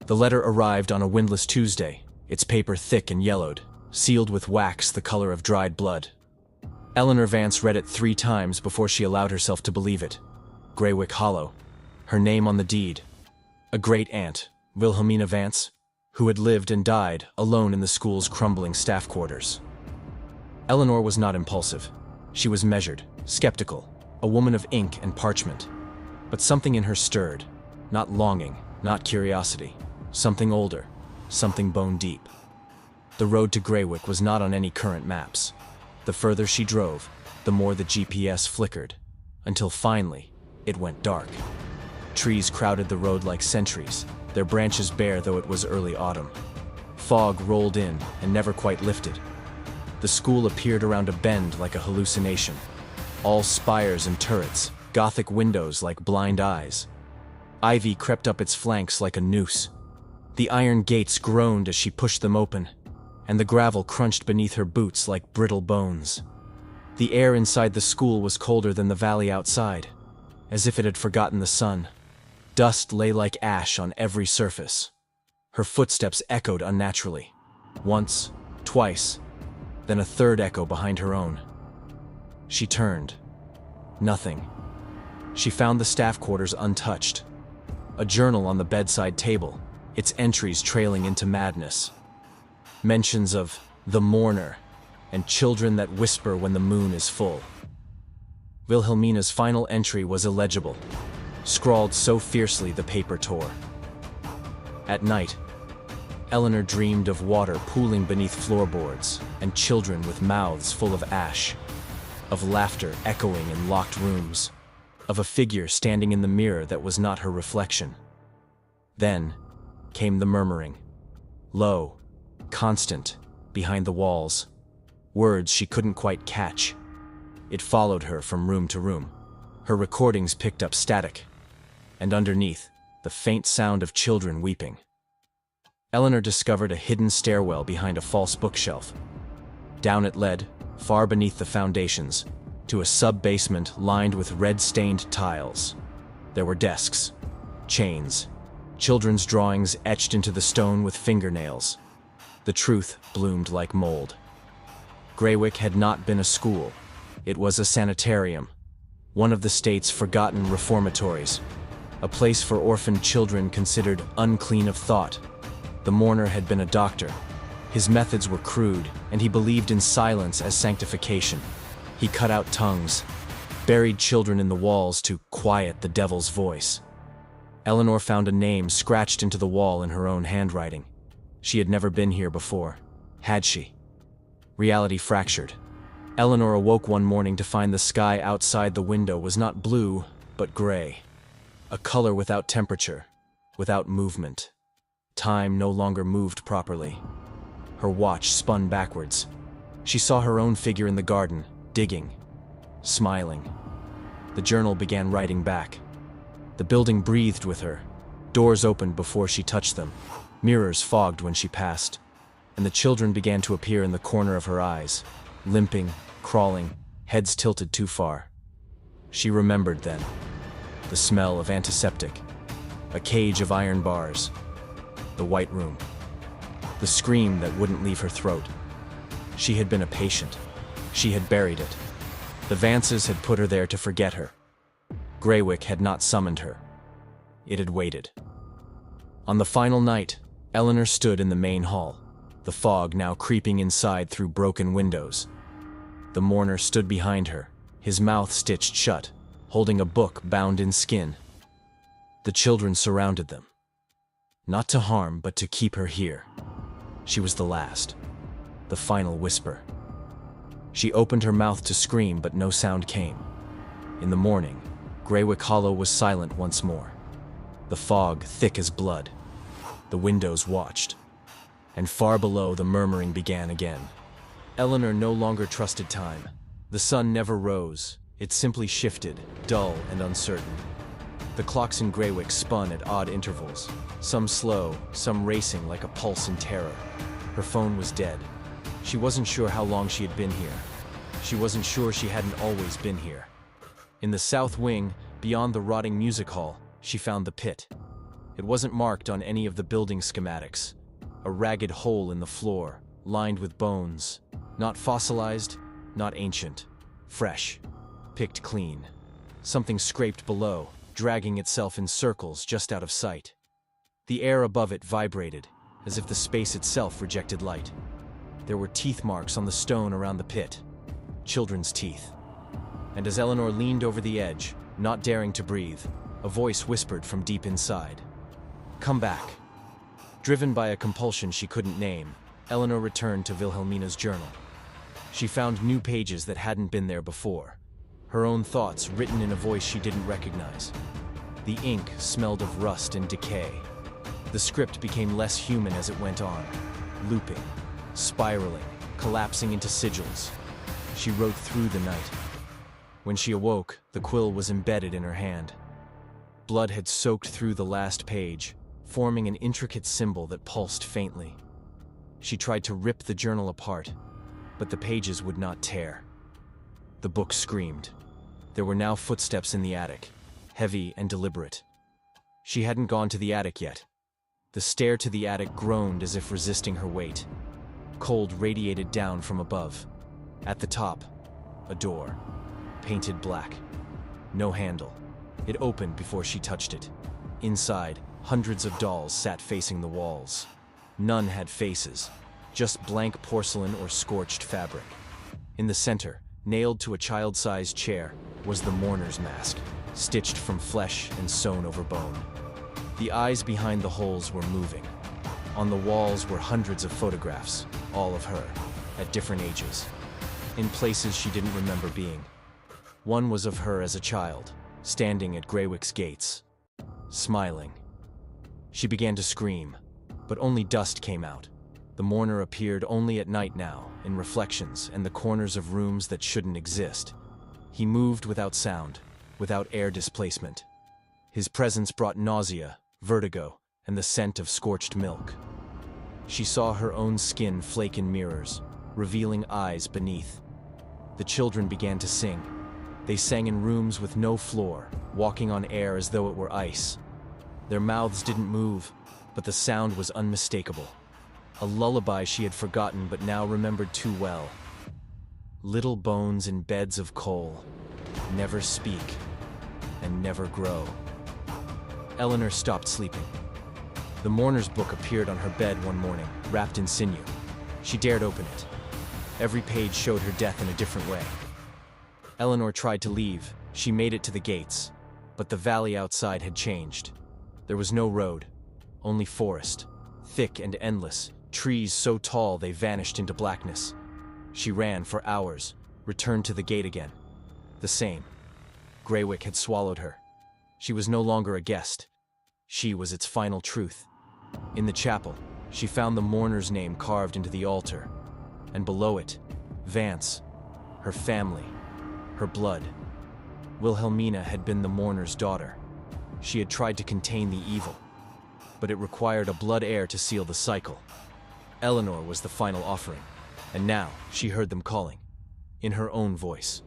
The letter arrived on a windless Tuesday, its paper thick and yellowed, sealed with wax the color of dried blood. Eleanor Vance read it 3 times before she allowed herself to believe it. Greywick Hollow. Her name on the deed. A great-aunt, Wilhelmina Vance, who had lived and died alone in the school's crumbling staff quarters. Eleanor was not impulsive. She was measured, skeptical, a woman of ink and parchment. But something in her stirred, not longing, not curiosity, something older, something bone-deep. The road to Greywick was not on any current maps. The further she drove, the more the GPS flickered, until finally, it went dark. Trees crowded the road like sentries, their branches bare though it was early autumn. Fog rolled in and never quite lifted. The school appeared around a bend like a hallucination. All spires and turrets, Gothic windows like blind eyes. Ivy crept up its flanks like a noose. The iron gates groaned as she pushed them open, and the gravel crunched beneath her boots like brittle bones. The air inside the school was colder than the valley outside, as if it had forgotten the sun. Dust lay like ash on every surface. Her footsteps echoed unnaturally. Once, twice, then a third echo behind her own. She turned. Nothing. She found the staff quarters untouched. A journal on the bedside table, its entries trailing into madness. Mentions of the mourner and children that whisper when the moon is full. Wilhelmina's final entry was illegible, scrawled so fiercely the paper tore. At night, Eleanor dreamed of water pooling beneath floorboards and children with mouths full of ash, of laughter echoing in locked rooms, of a figure standing in the mirror that was not her reflection. Then came the murmuring, low, constant, behind the walls, words she couldn't quite catch. It followed her from room to room. Her recordings picked up static, and underneath, the faint sound of children weeping. Eleanor discovered a hidden stairwell behind a false bookshelf. Down it led, far beneath the foundations, to a sub-basement lined with red-stained tiles. There were desks, chains, children's drawings etched into the stone with fingernails. The truth bloomed like mold. Greywick had not been a school. It was a sanitarium, one of the state's forgotten reformatories, a place for orphaned children considered unclean of thought. The mourner had been a doctor. His methods were crude, and he believed in silence as sanctification. He cut out tongues, buried children in the walls to quiet the devil's voice. Eleanor found a name scratched into the wall in her own handwriting. She had never been here before, had she? Reality fractured. Eleanor awoke one morning to find the sky outside the window was not blue, but gray. A color without temperature, without movement. Time no longer moved properly. Her watch spun backwards. She saw her own figure in the garden, digging, smiling. The journal began writing back. The building breathed with her. Doors opened before she touched them. Mirrors fogged when she passed. And the children began to appear in the corner of her eyes, limping, crawling, heads tilted too far. She remembered then. The smell of antiseptic. A cage of iron bars. The white room. The scream that wouldn't leave her throat. She had been a patient. She had buried it. The Vances had put her there to forget her. Greywick had not summoned her. It had waited. On the final night, Eleanor stood in the main hall, the fog now creeping inside through broken windows. The mourner stood behind her, his mouth stitched shut, holding a book bound in skin. The children surrounded them. Not to harm, but to keep her here. She was the last. The final whisper. She opened her mouth to scream, but no sound came. In the morning, Greywick Hollow was silent once more. The fog thick as blood. The windows watched. And far below, the murmuring began again. Eleanor no longer trusted time. The sun never rose. It simply shifted, dull and uncertain. The clocks in Greywick spun at odd intervals, some slow, some racing like a pulse in terror. Her phone was dead. She wasn't sure how long she had been here. She wasn't sure she hadn't always been here. In the south wing, beyond the rotting music hall, she found the pit. It wasn't marked on any of the building schematics. A ragged hole in the floor, lined with bones. Not fossilized, not ancient. Fresh. Picked clean. Something scraped below, dragging itself in circles just out of sight. The air above it vibrated, as if the space itself rejected light. There were teeth marks on the stone around the pit. Children's teeth. And as Eleanor leaned over the edge, not daring to breathe, a voice whispered from deep inside. "Come back." Driven by a compulsion she couldn't name, Eleanor returned to Wilhelmina's journal. She found new pages that hadn't been there before. Her own thoughts written in a voice she didn't recognize. The ink smelled of rust and decay. The script became less human as it went on, looping, spiraling, collapsing into sigils. She wrote through the night. When she awoke, the quill was embedded in her hand. Blood had soaked through the last page, forming an intricate symbol that pulsed faintly. She tried to rip the journal apart, but the pages would not tear. The book screamed. There were now footsteps in the attic, heavy and deliberate. She hadn't gone to the attic yet. The stair to the attic groaned as if resisting her weight. Cold radiated down from above. At the top, a door, painted black. No handle. It opened before she touched it. Inside, hundreds of dolls sat facing the walls. None had faces, just blank porcelain or scorched fabric. In the center, nailed to a child-sized chair, was the mourner's mask, stitched from flesh and sewn over bone. The eyes behind the holes were moving. On the walls were hundreds of photographs, all of her, at different ages, in places she didn't remember being. One was of her as a child, standing at Greywick's gates, smiling. She began to scream, but only dust came out. The mourner appeared only at night now, in reflections and the corners of rooms that shouldn't exist. He moved without sound, without air displacement. His presence brought nausea, vertigo, and the scent of scorched milk. She saw her own skin flake in mirrors, revealing eyes beneath. The children began to sing. They sang in rooms with no floor, walking on air as though it were ice. Their mouths didn't move, but the sound was unmistakable. A lullaby she had forgotten but now remembered too well. Little bones in beds of coal, never speak, and never grow. Eleanor stopped sleeping. The mourner's book appeared on her bed one morning, wrapped in sinew. She dared open it. Every page showed her death in a different way. Eleanor tried to leave. She made it to the gates, but the valley outside had changed. There was no road, only forest, thick and endless, trees so tall they vanished into blackness. She ran for hours, returned to the gate again. The same. Greywick had swallowed her. She was no longer a guest. She was its final truth. In the chapel, she found the mourner's name carved into the altar, and below it, Vance, her family, her blood. Wilhelmina had been the mourner's daughter. She had tried to contain the evil, but it required a blood heir to seal the cycle. Eleanor was the final offering, and now she heard them calling, in her own voice.